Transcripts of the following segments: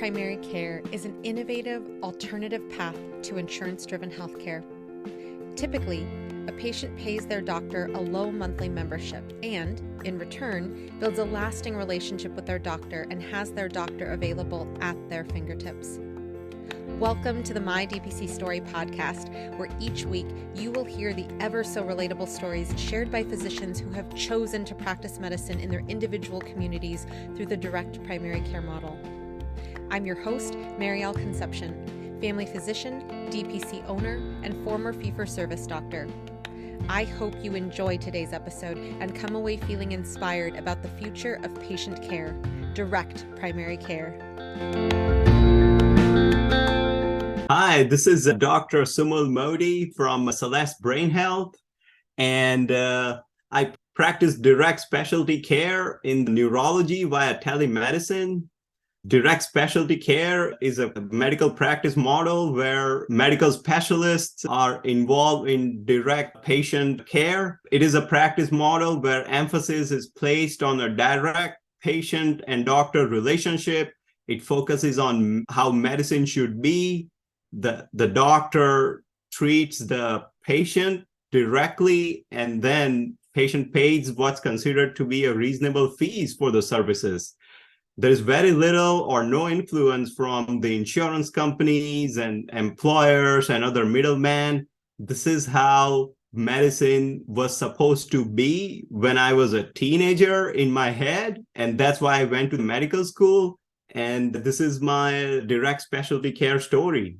primary care is an innovative, alternative path to insurance-driven healthcare. Typically, a patient pays their doctor a low monthly membership and, in return, builds a lasting relationship with their doctor and has their doctor available at their fingertips. Welcome to the My DPC Story podcast, where each week you will hear the ever so relatable stories shared by physicians who have chosen to practice medicine in their individual communities through the direct primary care model. I'm your host, Marielle Concepcion, family physician, DPC owner, and former fee-for-service doctor. I hope you enjoy today's episode and come away feeling inspired about the future of patient care, direct primary care. Hi, this is Dr. Sumal Modi from Celeste Brain Health, and I practice direct specialty care in neurology via telemedicine. Direct specialty care is a medical practice model where medical specialists are involved in direct patient care. It is a practice model where emphasis is placed on a direct patient and doctor relationship. It focuses on how medicine should be. The doctor treats the patient directly, and then patient pays what's considered to be a reasonable fees for the services. There is very little or no influence from the insurance companies and employers and other middlemen. This is how medicine was supposed to be when I was a teenager in my head. And that's why I went to medical school. And this is my direct specialty care story.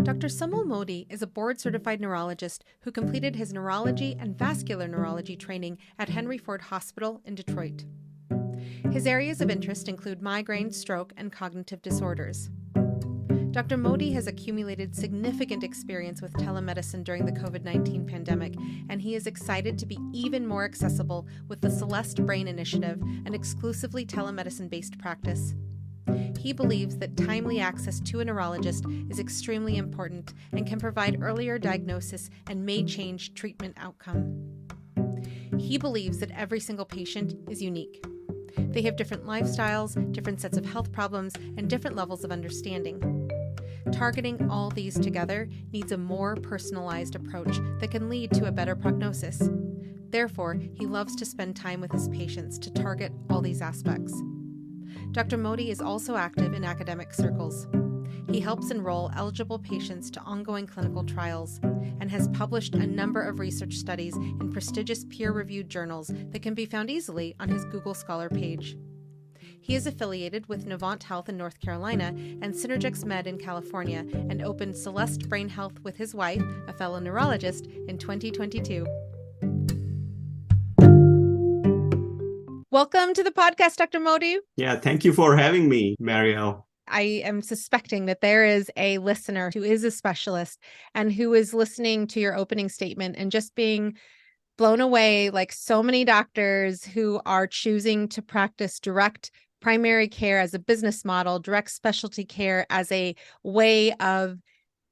Dr. Sumal Modi is a board-certified neurologist who completed his neurology and vascular neurology training at Henry Ford Hospital in Detroit. His areas of interest include migraine, stroke, and cognitive disorders. Dr. Modi has accumulated significant experience with telemedicine during the COVID-19 pandemic, and he is excited to be even more accessible with the Celeste Brain Initiative, an exclusively telemedicine-based practice. He believes that timely access to a neurologist is extremely important and can provide earlier diagnosis and may change treatment outcome. He believes that every single patient is unique. They have different lifestyles, different sets of health problems, and different levels of understanding. Targeting all these together needs a more personalized approach that can lead to a better prognosis. Therefore, he loves to spend time with his patients to target all these aspects. Dr. Modi is also active in academic circles. He helps enroll eligible patients to ongoing clinical trials and has published a number of research studies in prestigious peer-reviewed journals that can be found easily on his Google Scholar page. He is affiliated with Novant Health in North Carolina and Synergix Med in California and opened Celeste Brain Health with his wife, a fellow neurologist, in 2022. Welcome to the podcast, Dr. Modi. Yeah, thank you for having me, Marielle. I am suspecting that there is a listener who is a specialist and who is listening to your opening statement and just being blown away, like so many doctors who are choosing to practice direct primary care as a business model, direct specialty care as a way of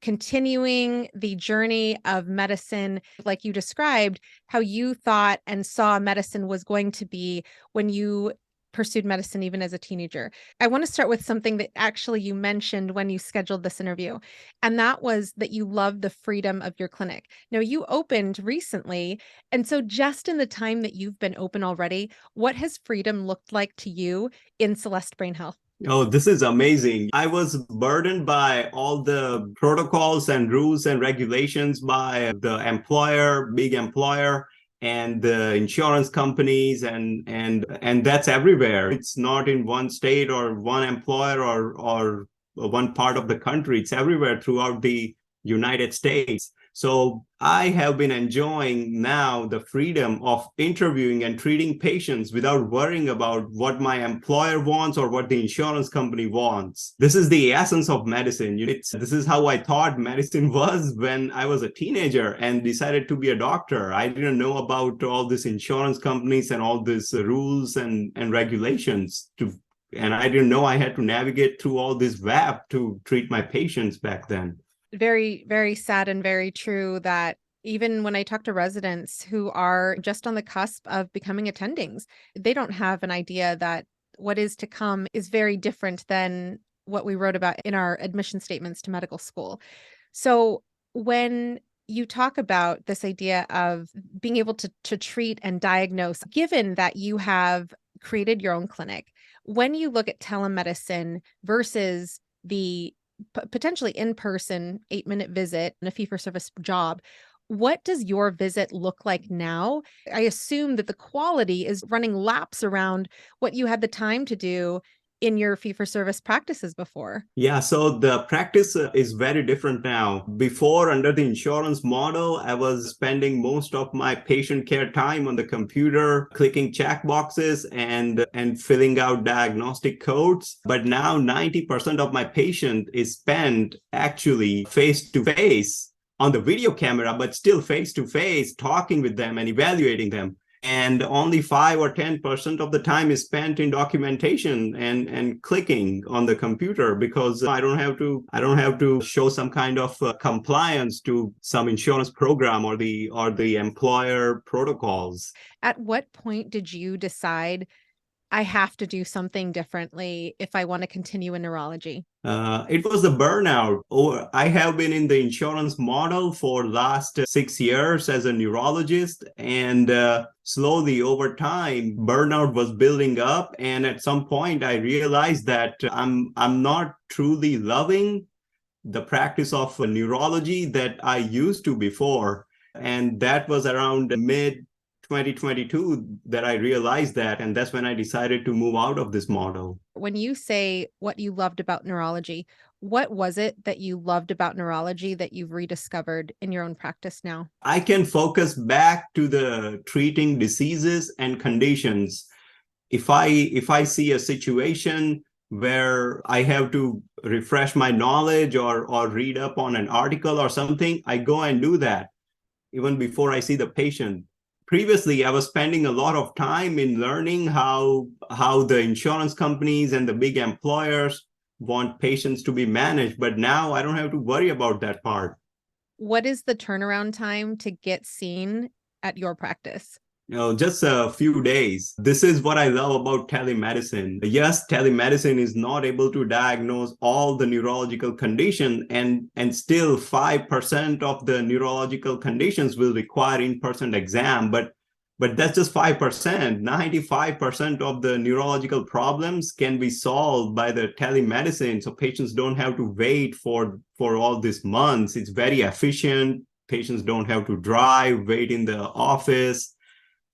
continuing the journey of medicine, like you described, how you thought and saw medicine was going to be when you pursued medicine even as a teenager. I want to start with something that actually you mentioned when you scheduled this interview, and that was that you love the freedom of your clinic. Now, you opened recently, and so just in the time that you've been open already, what has freedom looked like to you in Celeste Brain Health? Oh, this is amazing. I was burdened by all the protocols and rules and regulations by the employer, big employer, and the insurance companies, and that's everywhere. It's not in one state or one employer or one part of the country. It's everywhere throughout the United States. So I have been enjoying now the freedom of interviewing and treating patients without worrying about what my employer wants or what the insurance company wants. This is the essence of medicine. This is how I thought medicine was when I was a teenager and decided to be a doctor. I didn't know about all these insurance companies and all these rules and regulations and I didn't know I had to navigate through all this web to treat my patients back then. Very, very sad and very true that Even when I talk to residents who are just on the cusp of becoming attendings, they don't have an idea that what is to come is very different than what we wrote about in our admission statements to medical school. So when you talk about this idea of being able to treat and diagnose, given that you have created your own clinic, when you look at telemedicine versus the potentially in-person 8-minute visit and a fee-for-service job, what does your visit look like now? I assume that the quality is running laps around what you had the time to do in your fee-for-service practices before. Yeah, so the practice is very different now. Before, under the insurance model, I was spending most of my patient care time on the computer, clicking check boxes and filling out diagnostic codes. But now 90% of my patient is spent actually face to face on the video camera, but still face to face, talking with them and evaluating them. And only 5 or 10% of the time is spent in documentation and clicking on the computer, because I don't have to show some kind of compliance to some insurance program or the employer protocols. At what point did you decide I have to do something differently if I want to continue in neurology? It was the burnout. I have been in the insurance model for last 6 years as a neurologist, and slowly over time, burnout was building up. And at some point, I realized that I'm not truly loving the practice of neurology that I used to before. And that was around mid 2022 that I realized that. And that's when I decided to move out of this model. When you say what you loved about neurology, what was it that you loved about neurology that you've rediscovered in your own practice now? I can focus back to the treating diseases and conditions. If I see a situation where I have to refresh my knowledge or read up on an article or something, I go and do that even before I see the patient. Previously, I was spending a lot of time in learning how the insurance companies and the big employers want patients to be managed, but now I don't have to worry about that part. What is the turnaround time to get seen at your practice? Just a few days. This is what I love about telemedicine. Yes, telemedicine is not able to diagnose all the neurological condition, and still 5% of the neurological conditions will require in-person exam, but that's just 5%. 95% of the neurological problems can be solved by the telemedicine, so patients don't have to wait for all these months. It's very efficient. Patients don't have to drive, wait in the office.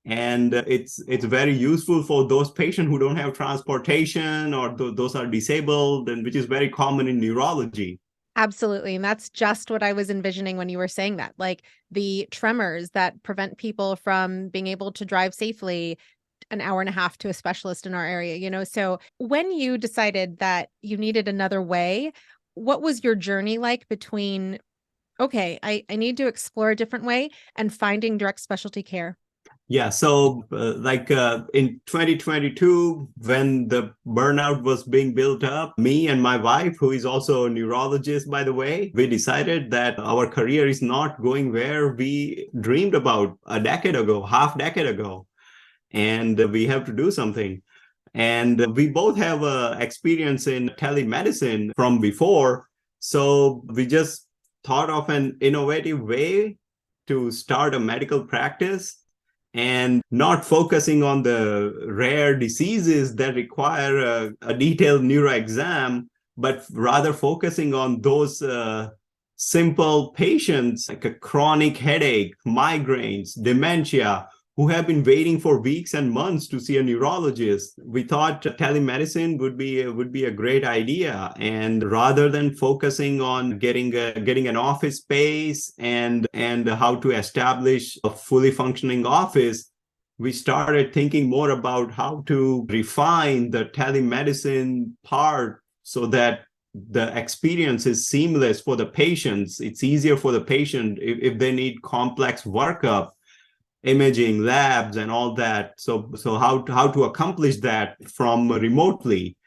And it's very useful for those patients who don't have transportation or those are disabled, and which is very common in neurology. Absolutely. And that's just what I was envisioning when you were saying that, like the tremors that prevent people from being able to drive safely an hour and a half to a specialist in our area. So when you decided that you needed another way, what was your journey like between, okay, I need to explore a different way, and finding direct specialty care? Yeah, so in 2022, when the burnout was being built up, me and my wife, who is also a neurologist, by the way, we decided that our career is not going where we dreamed about half decade ago, and we have to do something. And we both have experience in telemedicine from before, so we just thought of an innovative way to start a medical practice and not focusing on the rare diseases that require a detailed neuro exam, but rather focusing on those simple patients like a chronic headache, migraines, dementia, who have been waiting for weeks and months to see a neurologist. We thought telemedicine would be a great idea, and rather than focusing on getting an office space and how to establish a fully functioning office, we started thinking more about how to refine the telemedicine part so that the experience is seamless for the patients. It's easier for the patient if they need complex workup, imaging, labs, and all that. So how to accomplish that from remotely.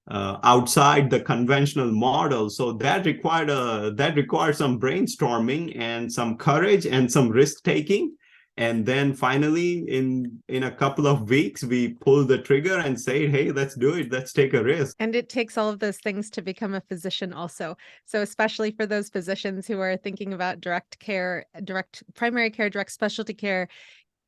outside the conventional model. So that required some brainstorming and some courage and some risk taking. And then finally, in a couple of weeks, we pulled the trigger and say, "Hey, let's do it. Let's take a risk." And it takes all of those things to become a physician also. So especially for those physicians who are thinking about direct care, direct primary care, direct specialty care,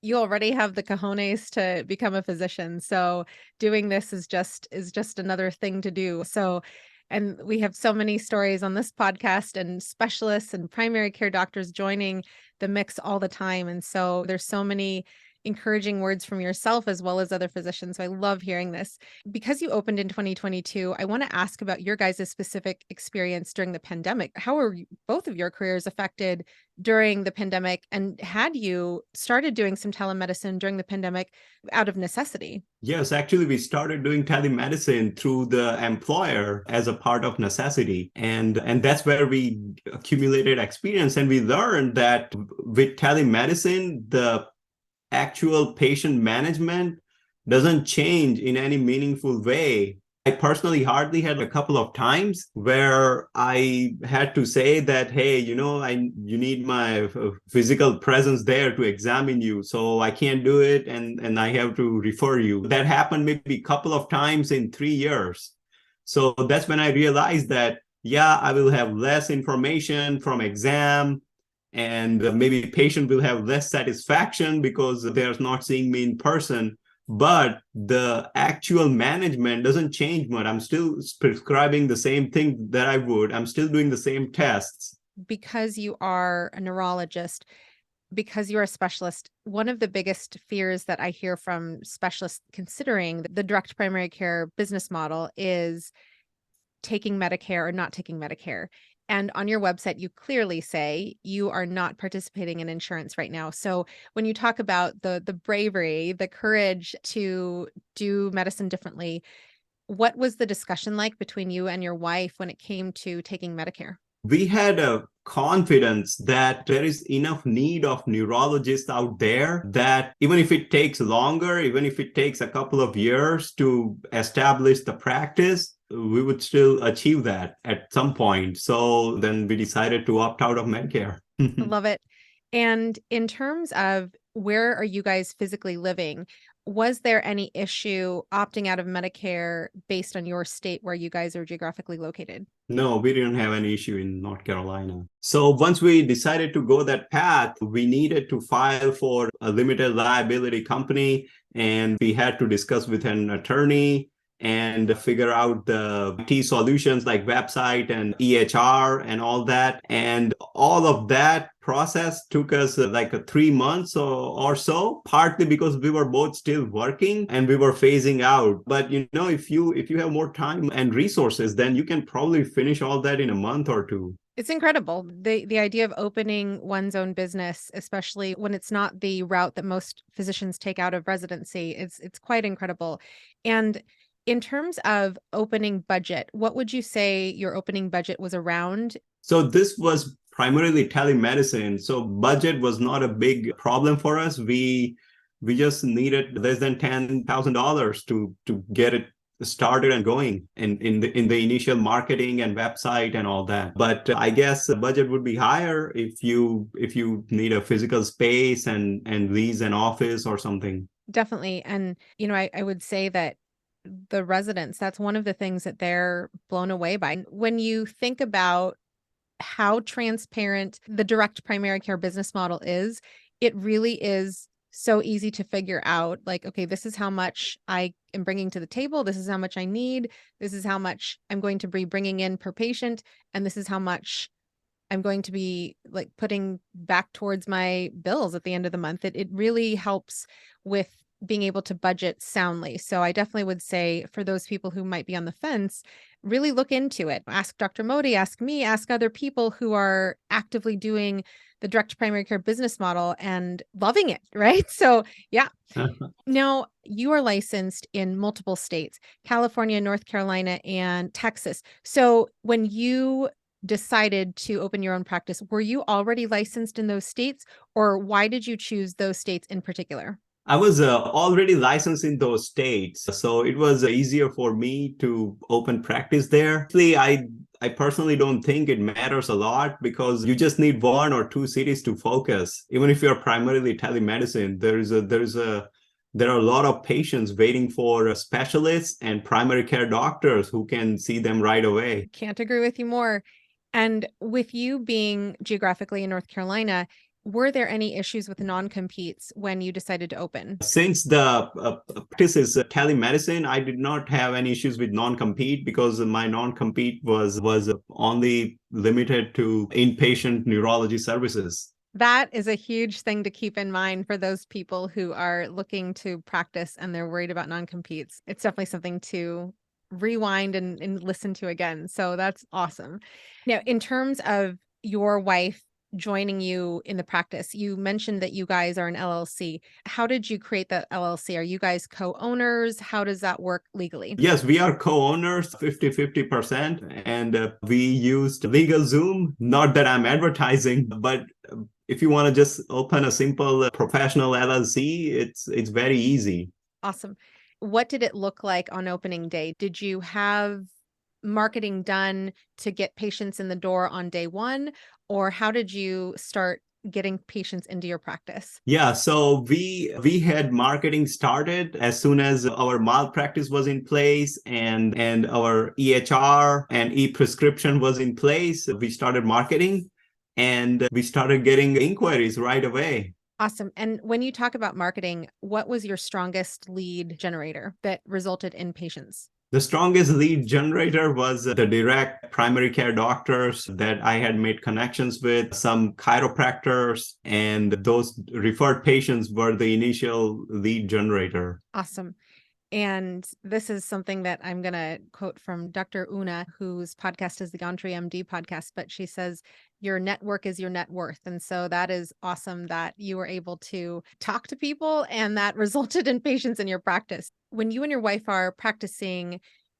you already have the cojones to become a physician. So doing this is just another thing to do. So, and we have so many stories on this podcast and specialists and primary care doctors joining the mix all the time. And so there's so many encouraging words from yourself as well as other physicians. So I love hearing this. Because you opened in 2022, I want to ask about your guys' specific experience during the pandemic. How were both of your careers affected during the pandemic? And had you started doing some telemedicine during the pandemic out of necessity? Yes, actually, we started doing telemedicine through the employer as a part of necessity. And that's where we accumulated experience. And we learned that with telemedicine, the actual patient management doesn't change in any meaningful way. I personally hardly had a couple of times where I had to say that, hey, you need my physical presence there to examine you, so I can't do it, and I have to refer you. That happened maybe a couple of times in 3 years. So that's when I realized that, yeah, I will have less information from exam, and maybe patient will have less satisfaction because they're not seeing me in person, but the actual management doesn't change much. I'm still prescribing the same thing that I would. I'm still doing the same tests. Because you are a neurologist, because you're a specialist, one of the biggest fears that I hear from specialists considering the direct primary care business model is taking Medicare or not taking Medicare. And on your website, you clearly say you are not participating in insurance right now. So when you talk about the bravery, the courage to do medicine differently, what was the discussion like between you and your wife when it came to taking Medicare? We had a confidence that there is enough need of neurologists out there that even if it takes longer, even if it takes a couple of years to establish the practice, we would still achieve that at some point. So then we decided to opt out of Medicare. I love it. And in terms of where are you guys physically living, was there any issue opting out of Medicare based on your state where you guys are geographically located? No, we didn't have any issue in North Carolina. So once we decided to go that path, we needed to file for a limited liability company, and we had to discuss with an attorney and figure out the IT solutions like website and EHR and all that. And all of that process took us like 3 months or so, partly because we were both still working and we were phasing out. But if you have more time and resources, then you can probably finish all that in a month or two. It's incredible. The idea of opening one's own business, especially when it's not the route that most physicians take out of residency, it's quite incredible. And in terms of opening budget, what would you say your opening budget was around? So this was primarily telemedicine. So budget was not a big problem for us. We just needed less than $10,000 to get it started and going in the initial marketing and website and all that. But I guess the budget would be higher if you need a physical space and lease an office or something. Definitely. And, I would say that the residents, that's one of the things that they're blown away by. When you think about how transparent the direct primary care business model is, it really is so easy to figure out, like, okay, this is how much I am bringing to the table. This is how much I need. This is how much I'm going to be bringing in per patient. And this is how much I'm going to be like putting back towards my bills at the end of the month. It really helps with being able to budget soundly. So I definitely would say for those people who might be on the fence, really look into it. Ask Dr. Modi, ask me, ask other people who are actively doing the direct primary care business model and loving it, right? So yeah. Now you are licensed in multiple states, California, North Carolina, and Texas. So when you decided to open your own practice, were you already licensed in those states, or why did you choose those states in particular? I was already licensed in those states, so it was easier for me to open practice there. Actually, I personally don't think it matters a lot because you just need one or two cities to focus. Even if you're primarily telemedicine, there are a lot of patients waiting for specialists and primary care doctors who can see them right away. Can't agree with you more. And with you being geographically in North Carolina, were there any issues with non-competes when you decided to open? Since the practice is telemedicine, I did not have any issues with non-compete because my non-compete was only limited to inpatient neurology services. That is a huge thing to keep in mind for those people who are looking to practice and they're worried about non-competes. It's definitely something to rewind and listen to again. So that's awesome. Now, in terms of your wife joining you in the practice, you mentioned that you guys are an LLC. How did you create that LLC? Are you guys co-owners? How does that work legally? Yes, we are co-owners 50-50%, and we used LegalZoom. Not that I'm advertising, but if you want to just open a simple professional LLC, it's very easy. Awesome. What did it look like on opening day? Did you have marketing done to get patients in the door on day one, or how did you start getting patients into your practice? Yeah, so we had marketing started as soon as our malpractice was in place and our EHR and e-prescription was in place. We started marketing and we started getting inquiries right away. Awesome. And when you talk about marketing, what was your strongest lead generator that resulted in patients? The strongest lead generator was the direct primary care doctors that I had made connections with, some chiropractors, and those referred patients were the initial lead generator. Awesome. And this is something that I'm going to quote from Dr. Una, whose podcast is the Gantry MD podcast, but she says, your network is your net worth. And so that is awesome that you were able to talk to people and that resulted in patients in your practice. When you and your wife are practicing,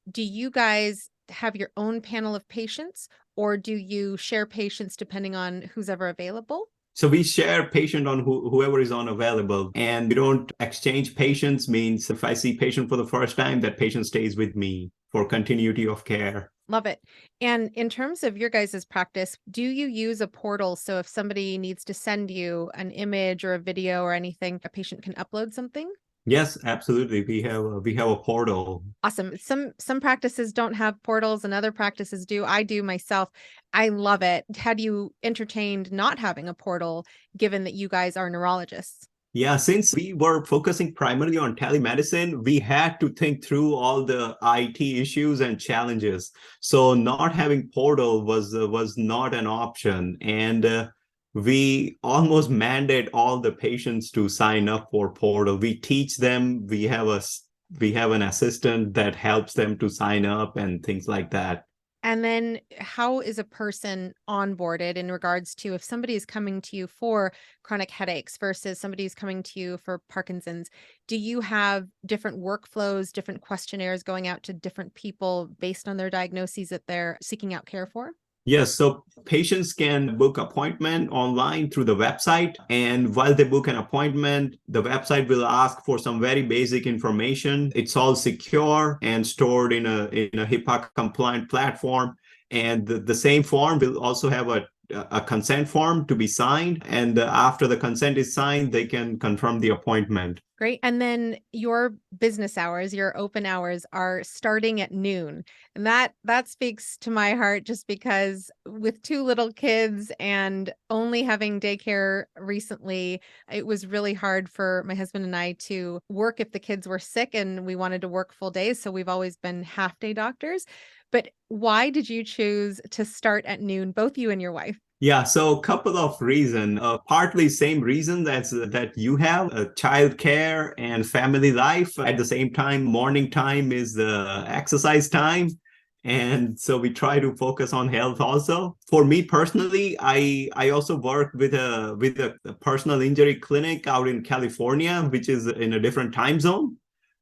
do you guys have your own panel of patients or do you share patients depending on who's ever available? So we share patient on whoever is unavailable, and we don't exchange patients. Means if I see patient for the first time, that patient stays with me for continuity of care. Love it. And in terms of your guys' practice, do you use a portal? So if somebody needs to send you an image or a video or anything, a patient can upload something? Yes, absolutely. We have a portal. Awesome. Some practices don't have portals and other practices do. I do myself. I love it. Had you entertained not having a portal, given that you guys are neurologists? Yeah, since we were focusing primarily on telemedicine, we had to think through all the IT issues and challenges. So not having portal was not an option, and we almost mandate all the patients to sign up for portal. We teach them. We have an assistant that helps them to sign up and things like that. And then how is a person onboarded in regards to if somebody is coming to you for chronic headaches versus somebody is coming to you for Parkinson's? Do you have different workflows, different questionnaires going out to different people based on their diagnoses that they're seeking out care for? Yes, so patients can book appointment online through the website. And while they book an appointment, the website will ask for some very basic information. It's all secure and stored in a HIPAA compliant platform. And the same form will also have a consent form to be signed. And after the consent is signed, they can confirm the appointment. Great. And then your business hours, your open hours are starting at noon. And that speaks to my heart just because with two little kids and only having daycare recently, it was really hard for my husband and I to work if the kids were sick and we wanted to work full days. So we've always been half day doctors. But why did you choose to start at noon, both you and your wife? Yeah, so a couple of reasons. Partly same reason that you have child care and family life. At the same time, morning time is the exercise time. And so we try to focus on health also. For me personally, I also work with a personal injury clinic out in California, which is in a different time zone.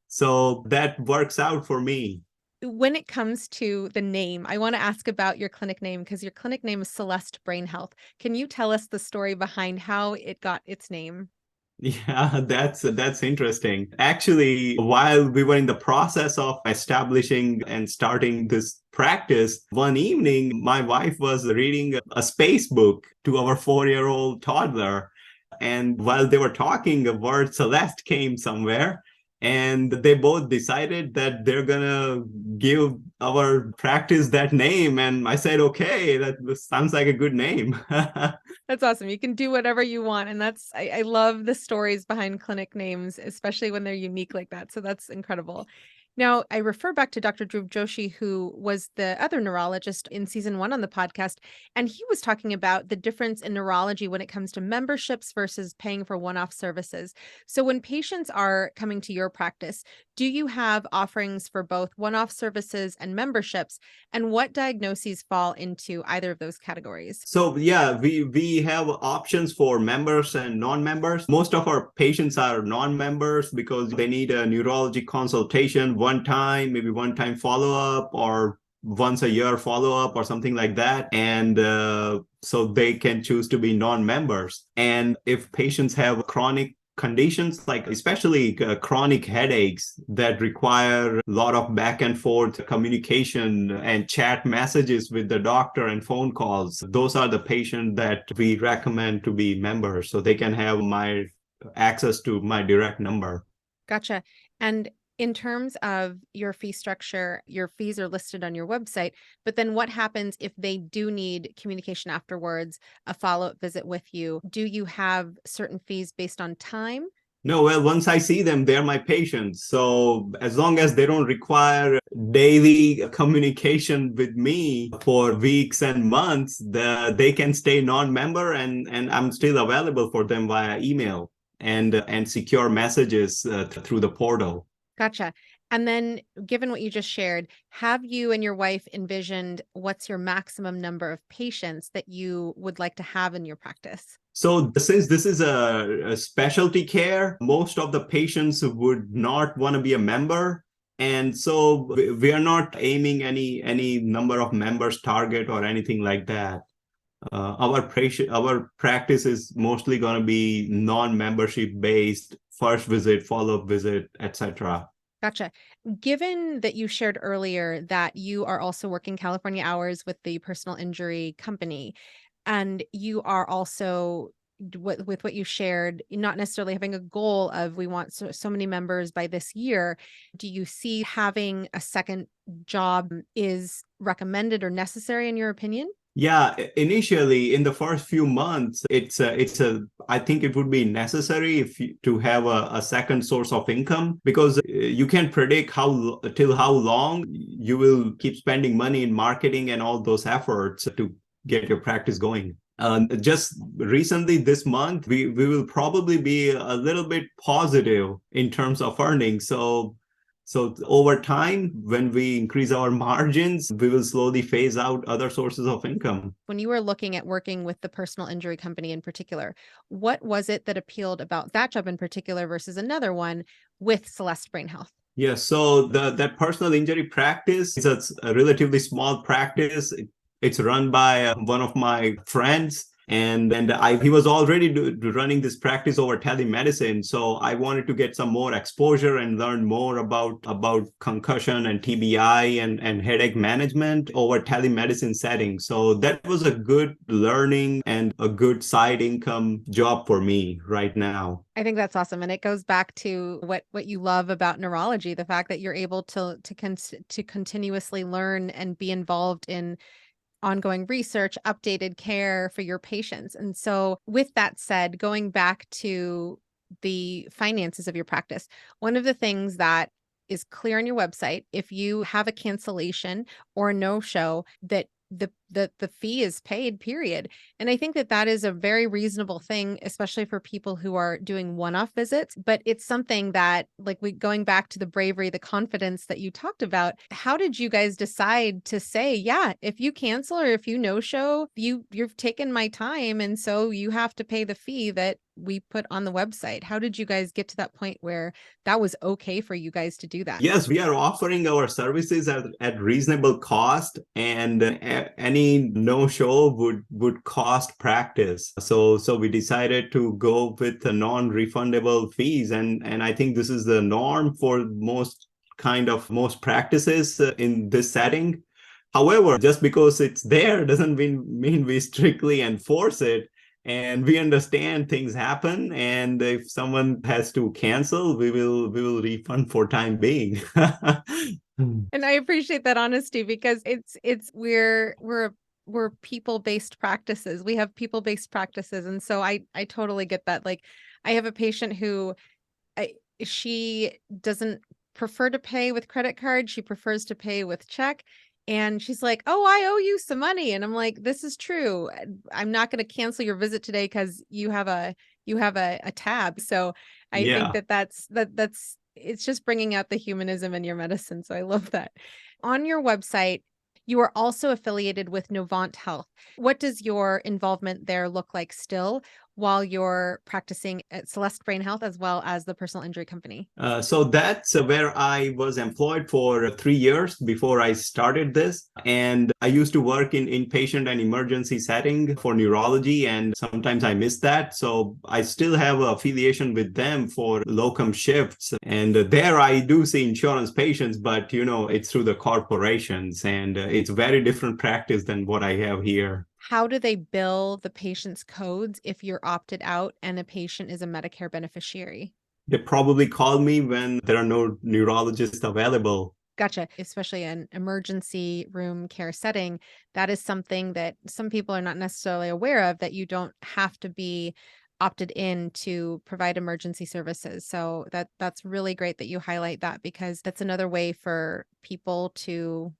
So that works out for me. When it comes to the name, I want to ask about your clinic name because your clinic name is Celeste Brain Health. Can you tell us the story behind how it got its name? Yeah, that's interesting. Actually, while we were in the process of establishing and starting this practice, one evening my wife was reading a space book to our 4-year-old toddler. And while they were talking, the word Celeste came somewhere. And they both decided that they're gonna give our practice that name. And I said, okay, that sounds like a good name. That's awesome. You can do whatever you want. And I love the stories behind clinic names, especially when they're unique like that. So that's incredible. Now, I refer back to Dr. Dhruv Joshi, who was the other neurologist in season 1 on the podcast. And he was talking about the difference in neurology when it comes to memberships versus paying for one-off services. So when patients are coming to your practice, do you have offerings for both one-off services and memberships? And what diagnoses fall into either of those categories? So yeah, we have options for members and non-members. Most of our patients are non-members because they need a neurology consultation one time, maybe one time follow-up or once a year follow-up or something like that. And so they can choose to be non-members. And if patients have chronic conditions like especially chronic headaches that require a lot of back and forth communication and chat messages with the doctor and phone calls, those are the patients that we recommend to be members so they can have my access to my direct number. Gotcha. And in terms of your fee structure, your fees are listed on your website, but then what happens if they do need communication afterwards, a follow-up visit with you? Do you have certain fees based on time? No, well, once I see them, they're my patients. So as long as they don't require daily communication with me for weeks and months, they can stay non-member and I'm still available for them via email and secure messages through the portal. Gotcha. And then, given what you just shared, have you and your wife envisioned what's your maximum number of patients that you would like to have in your practice? So since this is a specialty care, most of the patients would not want to be a member. And so we are not aiming any number of members target or anything like that. Our practice is mostly going to be non-membership based, first visit, follow-up visit, etc. Gotcha. Given that you shared earlier that you are also working California hours with the personal injury company, and you are also with what you shared, not necessarily having a goal of we want so many members by this year, do you see having a second job is recommended or necessary in your opinion? Yeah, initially in the first few months, I think it would be necessary to have a second source of income because you can predict till how long you will keep spending money in marketing and all those efforts to get your practice going. Just recently this month, we will probably be a little bit positive in terms of earnings. So over time, when we increase our margins, we will slowly phase out other sources of income. When you were looking at working with the personal injury company in particular, what was it that appealed about that job in particular versus another one with Celeste Brain Health? Yeah, so that personal injury practice is a relatively small practice. It's run by one of my friends. And he was already running this practice over telemedicine. So I wanted to get some more exposure and learn more about concussion and TBI and headache management over telemedicine settings. So that was a good learning and a good side income job for me right now. I think that's awesome. And it goes back to what you love about neurology, the fact that you're able to continuously learn and be involved in ongoing research, updated care for your patients. And so with that said, going back to the finances of your practice, one of the things that is clear on your website, if you have a cancellation or a no-show, that the fee is paid, period. And I think that that is a very reasonable thing, especially for people who are doing one-off visits. But it's something that, like, going back to the bravery, the confidence that you talked about, how did you guys decide to say, yeah, if you cancel or if you no-show, you've taken my time, and so you have to pay the fee that we put on the website? How did you guys get to that point where that was okay for you guys to do that? Yes, we are offering our services at reasonable cost, and any any no-show would cost practice. So we decided to go with the non-refundable fees. And I think this is the norm for most practices in this setting. However, just because it's there doesn't mean we strictly enforce it. And we understand things happen, and if someone has to cancel, we will refund for time being. And I appreciate that honesty, because we're people-based practices. We have people-based practices, and so I totally get that. Like, I have a patient who she doesn't prefer to pay with credit card. She prefers to pay with check. And she's like, "Oh, I owe you some money." And I'm like, "This is true. I'm not going to cancel your visit today because you have a tab." So I think Yeah. that's it's just bringing out the humanism in your medicine. So I love that. On your website, you are also affiliated with Novant Health. What does your involvement there look like still while you're practicing at Celeste Brain Health as well as the personal injury company? So that's where I was employed for 3 years before I started this. And I used to work in inpatient and emergency setting for neurology, and sometimes I miss that. So I still have an affiliation with them for locum shifts. And there I do see insurance patients, but it's through the corporations, and it's very different practice than what I have here. How do they bill the patient's codes if you're opted out and a patient is a Medicare beneficiary? They probably call me when there are no neurologists available. Gotcha. Especially an emergency room care setting, that is something that some people are not necessarily aware of, that you don't have to be opted in to provide emergency services. So that's really great that you highlight that, because that's another way for people to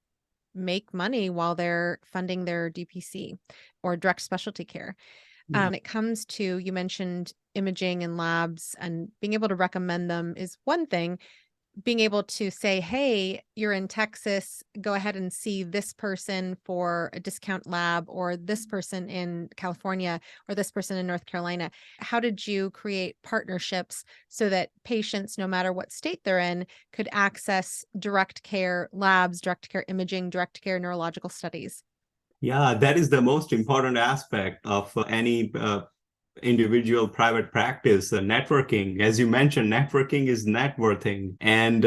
make money while they're funding their DPC or direct specialty care. Yeah. When it comes to, you mentioned imaging and labs, and being able to recommend them is one thing. Being able to say, "Hey, you're in Texas, go ahead and see this person for a discount lab, or this person in California, or this person in North Carolina." How did you create partnerships so that patients, no matter what state they're in, could access direct care labs, direct care imaging, direct care neurological studies? Yeah, that is the most important aspect of any individual private practice. Networking, as you mentioned, networking is networking, and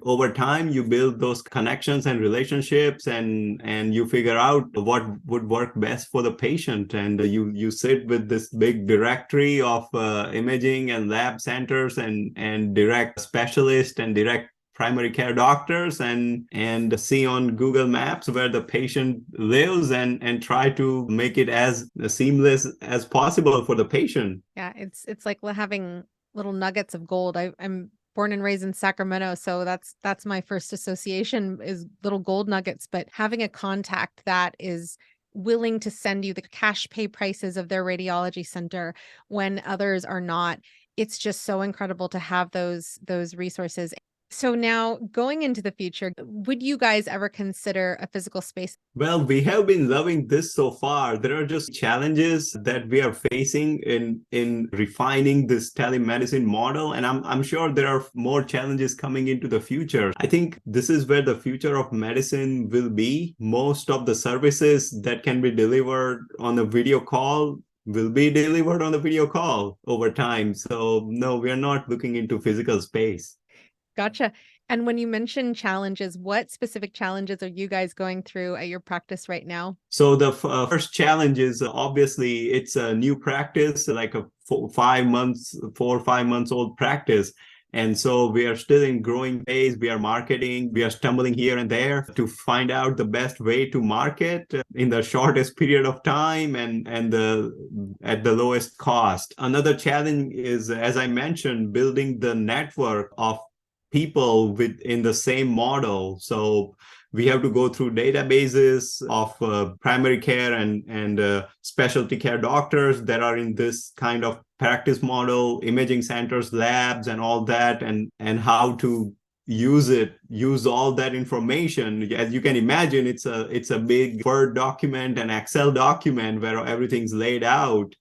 over time you build those connections and relationships, and you figure out what would work best for the patient, and you sit with this big directory of imaging and lab centers and direct specialists and direct primary care doctors, and see on Google Maps where the patient lives, and try to make it as seamless as possible for the patient. Yeah, it's like having little nuggets of gold. I'm born and raised in Sacramento, so that's my first association, is little gold nuggets. But having a contact that is willing to send you the cash pay prices of their radiology center when others are not, it's just so incredible to have those resources. So now, going into the future, would you guys ever consider a physical space? Well, we have been loving this so far. There are just challenges that we are facing in refining this telemedicine model, and I'm sure there are more challenges coming into the future. I think this is where the future of medicine will be. Most of the services that can be delivered on a video call will be delivered on a video call over time. So no, we are not looking into physical space. Gotcha. And when you mention challenges, what specific challenges are you guys going through at your practice right now? So the first challenge is obviously it's a new practice, like a 4 or 5 months old practice. And so we are still in growing phase. We are marketing. We are stumbling here and there to find out the best way to market in the shortest period of time, and at the lowest cost. Another challenge is, as I mentioned, building the network of people within the same model. So we have to go through databases of primary care and specialty care doctors that are in this kind of practice model, imaging centers, labs, and all that, and how to use all that information. As you can imagine, it's a big Word document and Excel document where everything's laid out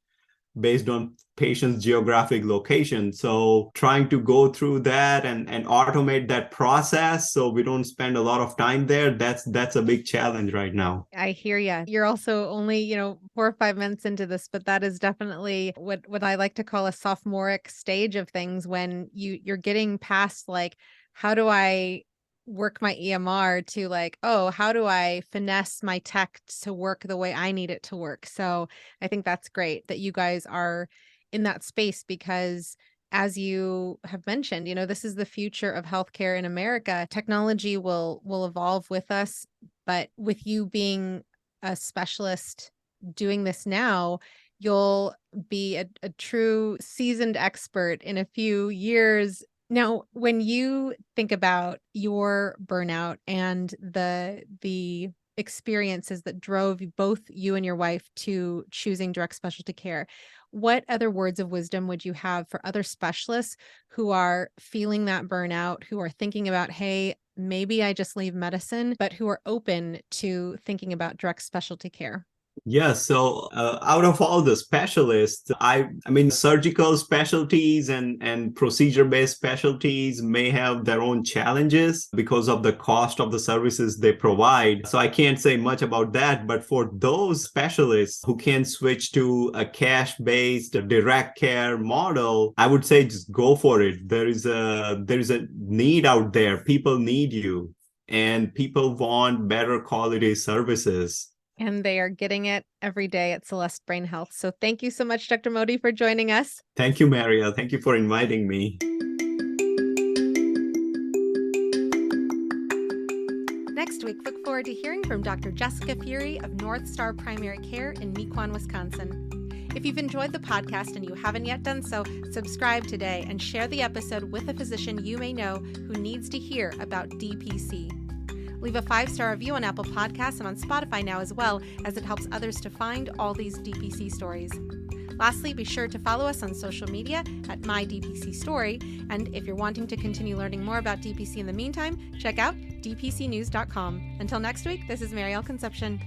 based on patient's geographic location. So trying to go through that and automate that process so we don't spend a lot of time there, that's a big challenge right now. I hear you. You're also only, 4 or 5 minutes into this, but that is definitely what I like to call a sophomoric stage of things, when you're getting past like, how do I work my EMR, to like, oh, how do I finesse my tech to work the way I need it to work? So I think that's great that you guys are in that space, because as you have mentioned, this is the future of healthcare in America. Technology will evolve with us, but with you being a specialist doing this now, you'll be a true seasoned expert in a few years. Now, when you think about your burnout and the experiences that drove both you and your wife to choosing direct specialty care, what other words of wisdom would you have for other specialists who are feeling that burnout, who are thinking about, hey, maybe I just leave medicine, but who are open to thinking about direct specialty care? Yeah, so out of all the specialists, I mean, surgical specialties and procedure-based specialties may have their own challenges because of the cost of the services they provide. So I can't say much about that. But for those specialists who can switch to a cash-based direct care model, I would say just go for it. There is a need out there. People need you, and people want better quality services. And they are getting it every day at Celeste Brain Health. So thank you so much, Dr. Modi, for joining us. Thank you, Maria. Thank you for inviting me. Next week, look forward to hearing from Dr. Jessica Fury of North Star Primary Care in Mequon, Wisconsin. If you've enjoyed the podcast and you haven't yet done so, subscribe today and share the episode with a physician you may know who needs to hear about DPC. Leave a 5-star review on Apple Podcasts and on Spotify now, as well, as it helps others to find all these DPC stories. Lastly, be sure to follow us on social media at My DPC Story. And if you're wanting to continue learning more about DPC in the meantime, check out dpcnews.com. Until next week, this is Marielle Concepcion.